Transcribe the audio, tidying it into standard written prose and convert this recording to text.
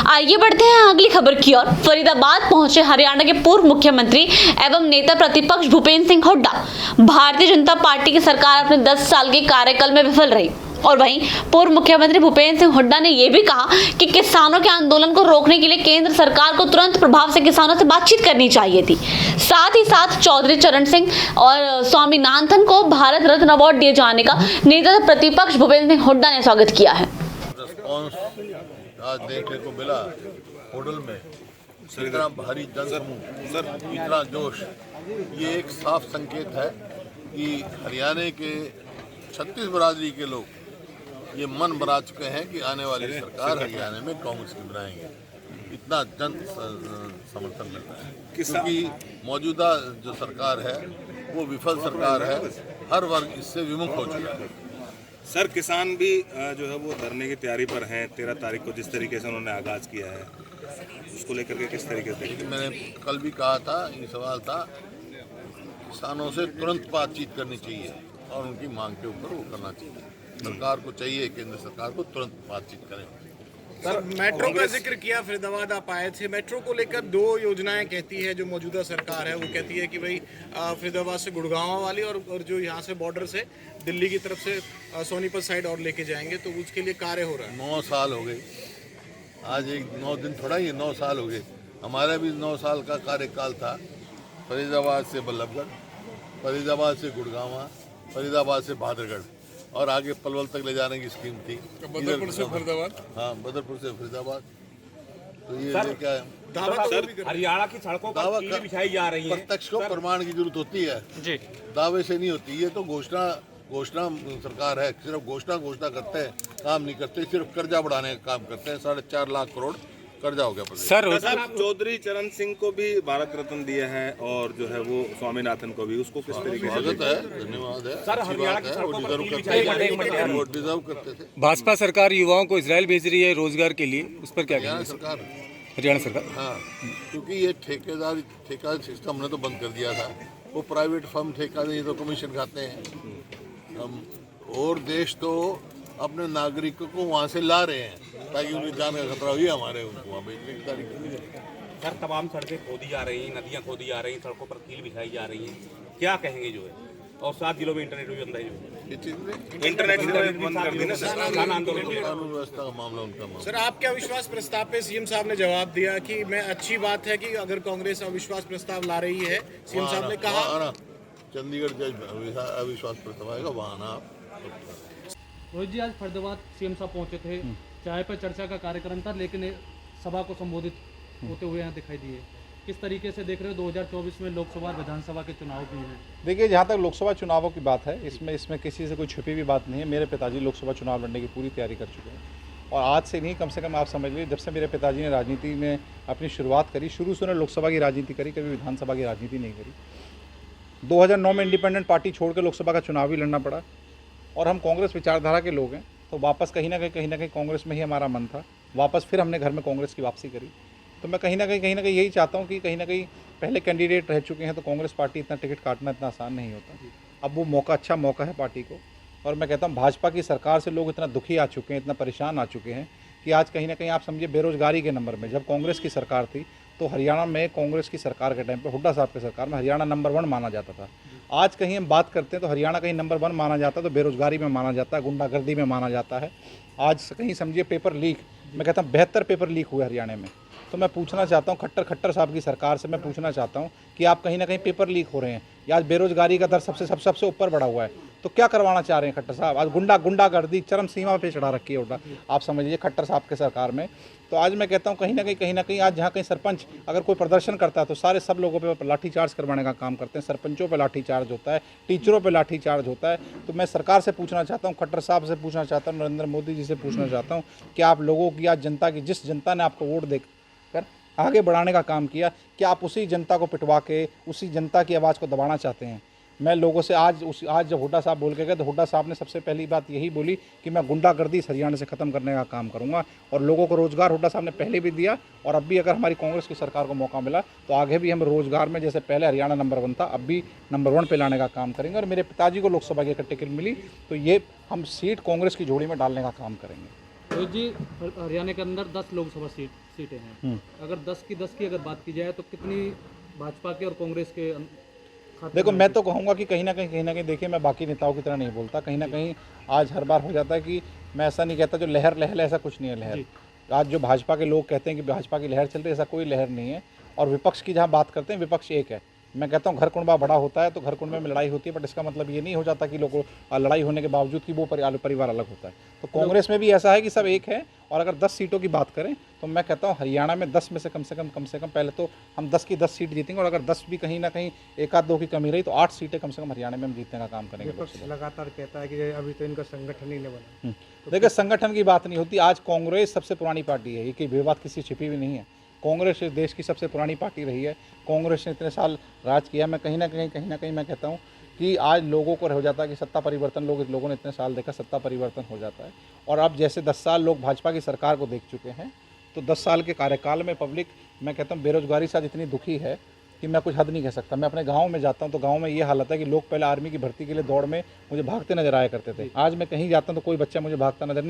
आइए बढ़ते हैं अगली खबर की ओर। फरीदाबाद पहुंचे हरियाणा के पूर्व मुख्यमंत्री एवं नेता प्रतिपक्ष भूपेंद्र सिंह हुड्डा। भारतीय जनता पार्टी की सरकार अपने 10 साल के कार्यकाल में विफल रही और वहीं पूर्व मुख्यमंत्री भूपेंद्र सिंह हुड्डा ने यह भी कहा कि किसानों के आंदोलन को रोकने के लिए केंद्र सरकार को तुरंत प्रभाव से किसानों से बातचीत करनी चाहिए थी। साथ ही साथ चौधरी चरण सिंह और स्वामीनाथन को भारत रत्न अवार्ड दिए जाने का नेता प्रतिपक्ष भूपेंद्र सिंह हुड्डा ने स्वागत किया है। आज देखने को मिला होटल में इतना भारी जनसमूह, इतना जोश, ये एक साफ संकेत है कि हरियाणा के 36 बरादरी के लोग ये मन बना चुके हैं कि आने वाली सरकार हरियाणा में कांग्रेस की बनाएंगे। इतना जन समर्थन मिलता है क्योंकि मौजूदा जो सरकार है वो विफल सरकार है, हर वर्ग इससे विमुख हो चुका है। सर, किसान भी जो है वो धरने की तैयारी पर हैं। 13 तारीख को जिस तरीके से उन्होंने आगाज़ किया है उसको लेकर के किस तरीके से? मैंने कल भी कहा था, ये सवाल था, किसानों से तुरंत बातचीत करनी चाहिए और उनकी मांग के ऊपर वो करना चाहिए। सरकार को चाहिए, केंद्र सरकार को तुरंत बातचीत करें। सर, मेट्रो का जिक्र किया, फरीदाबाद आप आए थे। मेट्रो को लेकर 2 योजनाएं कहती है जो मौजूदा सरकार है, वो कहती है कि भाई फरीदाबाद से गुड़गांव वाली और जो यहाँ से बॉर्डर से दिल्ली की तरफ से सोनीपत साइड और लेके जाएंगे, तो उसके लिए कार्य हो रहा है। 9 साल हो गए, आज एक 9 दिन थोड़ा ही, 9 साल हो गए। हमारा भी 9 साल का कार्यकाल था। फरीदाबाद से बल्लभगढ़, फरीदाबाद से गुड़गांव, फरीदाबाद से बहादुरगढ़ और आगे पलवल तक ले जाने की स्कीम थी। बदरपुर से फरीदाबाद, हाँ, बदरपुर से फरीदाबाद। तो ये क्या है, हरियाणा की सड़कों पर कील बिछाई जा रही है। प्रत्यक्ष को प्रमाण की जरूरत होती है जी, दावे से नहीं होती। ये तो घोषणा सरकार है, सिर्फ घोषणा करते हैं, काम नहीं करते, सिर्फ कर्जा बढ़ाने का काम करते हैं। 4.5 लाख करोड़ कर्जा हो गया सर। चौधरी चरण सिंह को भी भारत रत्न दिया है और जो है वो स्वामीनाथन को भी, उसको किस तरीके से? स्वागत है, धन्यवाद है। सर, हरियाणा की सड़कों पर कील बिछाई जा रही है। वो डिजर्व करते थे। भाजपा सरकार युवाओं को इजराइल भेज रही है रोजगार के लिए, उस पर क्या हरियाणा कहेंगे? सरकार, हरियाणा सरकार, हाँ, क्योंकि ये ठेका सिस्टम हमने तो बंद कर दिया था। वो प्राइवेट फर्म ठेका नहीं तो कमीशन खाते हैं। और देश तो अपने नागरिकों को वहाँ से ला रहे हैं ताकि उनकी जान का खतरा हुई, हमारे उनको वहाँ भेजने की तारीख। सर, तमाम सड़कें खोदी जा रही हैं, नदियाँ खोदी जा रही हैं, सड़कों पर कील बिछाई जा रही हैं, क्या कहेंगे जो है? और 7 जिलों में इंटरनेट भी बंद है। ये चीज में इंटरनेट बंद कर देना सर। कानून व्यवस्था का मामला उनका मामला। सर, आपके अविश्वास प्रस्ताव पे सीएम साहब ने जवाब दिया कि मैं अच्छी बात है कि अगर कांग्रेस अविश्वास प्रस्ताव ला रही है। सीएम साहब ने कहा चंडीगढ़ जज अविश्वास प्रस्ताव आएगा, वहाँ ना। रोहित जी, आज फरीदाबाद सीएम साहब पहुंचे थे, चाय पर चर्चा का कार्यक्रम था, लेकिन सभा को संबोधित होते हुए यहाँ दिखाई दिए। किस तरीके से देख रहे हो 2024 में लोकसभा और विधानसभा के चुनाव भी हैं? देखिए, जहाँ तक लोकसभा चुनावों की बात है, इसमें किसी से कोई छुपी हुई बात नहीं है। मेरे पिताजी लोकसभा चुनाव लड़ने की पूरी तैयारी कर चुके हैं और आज से नहीं, कम से कम आप समझ लीजिए, जब से मेरे पिताजी ने राजनीति में अपनी शुरुआत करी, शुरू से उन्होंने लोकसभा की राजनीति करी, कभी विधानसभा की राजनीति नहीं करी। 2009 में इंडिपेंडेंट पार्टी छोड़ के लोकसभा का चुनाव ही लड़ना पड़ा और हम कांग्रेस विचारधारा के लोग हैं, तो वापस कहीं ना कहीं कांग्रेस में ही हमारा मन था। वापस फिर हमने घर में कांग्रेस की वापसी करी। तो मैं कहीं ना कहीं यही चाहता हूँ कि कहीं ना कहीं पहले कैंडिडेट रह चुके हैं, तो कांग्रेस पार्टी इतना टिकट काटना इतना आसान नहीं होता। अब वो मौका, अच्छा मौका है पार्टी को। और मैं कहता हूँ भाजपा की सरकार से लोग इतना दुखी आ चुके हैं, इतना परेशान आ चुके हैं कि आज कहीं ना कहीं आप समझिए बेरोजगारी के नंबर में, जब कांग्रेस की सरकार थी तो हरियाणा में कांग्रेस की सरकार के टाइम पे, हुड्डा साहब की सरकार में, हरियाणा नंबर 1 माना जाता था। आज कहीं हम बात करते हैं तो हरियाणा कहीं नंबर 1 माना जाता है, तो बेरोजगारी में माना जाता है, गुंडागर्दी में माना जाता है। आज कहीं समझिए पेपर लीक, मैं कहता हूँ 72 पेपर लीक हुए हरियाणा में। तो मैं पूछना चाहता हूँ खट्टर साहब की सरकार से, मैं पूछना चाहता हूँ कि आप कहीं ना कहीं पेपर लीक हो रहे हैं, या आज बेरोजगारी का दर सबसे ऊपर बढ़ा हुआ है, तो क्या करवाना चाह रहे हैं खट्टर साहब? आज गुंडागर्दी चरम सीमा पे चढ़ा रखी है उल्टा, आप समझिए खट्टर साहब के सरकार में। तो आज मैं कहता हूँ कहीं ना कहीं आज जहाँ कहीं सरपंच अगर कोई प्रदर्शन करता है तो सब लोगों पे लाठीचार्ज करवाने का काम करते हैं। सरपंचों पे लाठीचार्ज होता है, टीचरों पे लाठीचार्ज होता है। तो मैं सरकार से पूछना चाहता हूँ, खट्टर साहब से पूछना चाहता हूँ, नरेंद्र मोदी जी से पूछना चाहता हूँ कि आप लोगों की, आज जनता की, जिस जनता ने आपको वोट देकर आगे बढ़ाने का काम किया, कि आप उसी जनता को पिटवा के उसी जनता की आवाज़ को दबाना चाहते हैं? मैं लोगों से आज जब हुड्डा साहब बोल के गए तो हुड्डा साहब ने सबसे पहली बात यही बोली कि मैं गुंडागर्दी हरियाणा से ख़त्म करने का काम करूंगा, और लोगों को रोज़गार हुड्डा साहब ने पहले भी दिया, और अब भी अगर हमारी कांग्रेस की सरकार को मौका मिला तो आगे भी हम रोज़गार में, जैसे पहले हरियाणा नंबर 1 था, अब भी नंबर 1 पे लाने का काम करेंगे। और मेरे पिताजी को लोकसभा की अगर टिकट मिली तो ये हम सीट कांग्रेस की झोली में डालने का काम करेंगे। रोहित जी, हरियाणा के अंदर 10 लोकसभा सीटें हैं। अगर 10 की अगर बात की जाए तो कितनी भाजपा के और कांग्रेस के खाते देखो में मैं तो कहूँगा कि कहीं ना कहीं देखिए, मैं बाकी नेताओं की तरह नहीं बोलता। कहीं ना कहीं आज हर बार हो जाता है कि मैं ऐसा नहीं कहता जो लहर ऐसा कुछ नहीं है। लहर आज जो भाजपा के लोग कहते हैं कि भाजपा की लहर चल रही है, ऐसा कोई लहर नहीं है। और विपक्ष की जहाँ बात करते हैं, विपक्ष एक है। मैं कहता हूँ घर कुंबा बड़ा होता है तो घर कुंबे में लड़ाई होती है, बट इसका मतलब ये नहीं हो जाता कि लोगों लड़ाई होने के बावजूद कि वो परिवार अलग होता है। तो कांग्रेस में भी ऐसा है कि सब एक है। और अगर 10 सीटों की बात करें तो मैं कहता हूँ हरियाणा में 10 में से कम से कम पहले तो हम 10 की 10 सीट जीतेंगे। और अगर 10 भी कहीं ना कहीं एक आध दो की कमी रही तो 8 सीटें कम से कम हरियाणा में हम जीतने का काम करेंगे। लगातार कहता है कि अभी तो इनका संगठन ही नहीं बना। देखिए संगठन की बात नहीं होती। आज कांग्रेस सबसे पुरानी पार्टी है, ये बात किसी छिपी हुई नहीं है। कांग्रेस इस देश की सबसे पुरानी पार्टी रही है। कांग्रेस ने इतने साल राज किया। मैं कहीं ना कहीं मैं कहता हूँ कि आज लोगों को हो जाता है कि सत्ता परिवर्तन, लोगों ने इतने साल देखा, सत्ता परिवर्तन हो जाता है। और अब जैसे 10 साल लोग भाजपा की सरकार को देख चुके हैं, तो 10 साल के कार्यकाल में पब्लिक, मैं कहता हूँ बेरोजगारी से आज इतनी दुखी है कि मैं कुछ हद नहीं कह सकता। मैं अपने गांव में जाता हूं तो गांव में ये हालत है कि लोग पहले आर्मी की भर्ती के लिए दौड़ में मुझे भागते नजर आया करते थे। आज मैं कहीं जाता हूं तो कोई बच्चा मुझे भागता नजर नहीं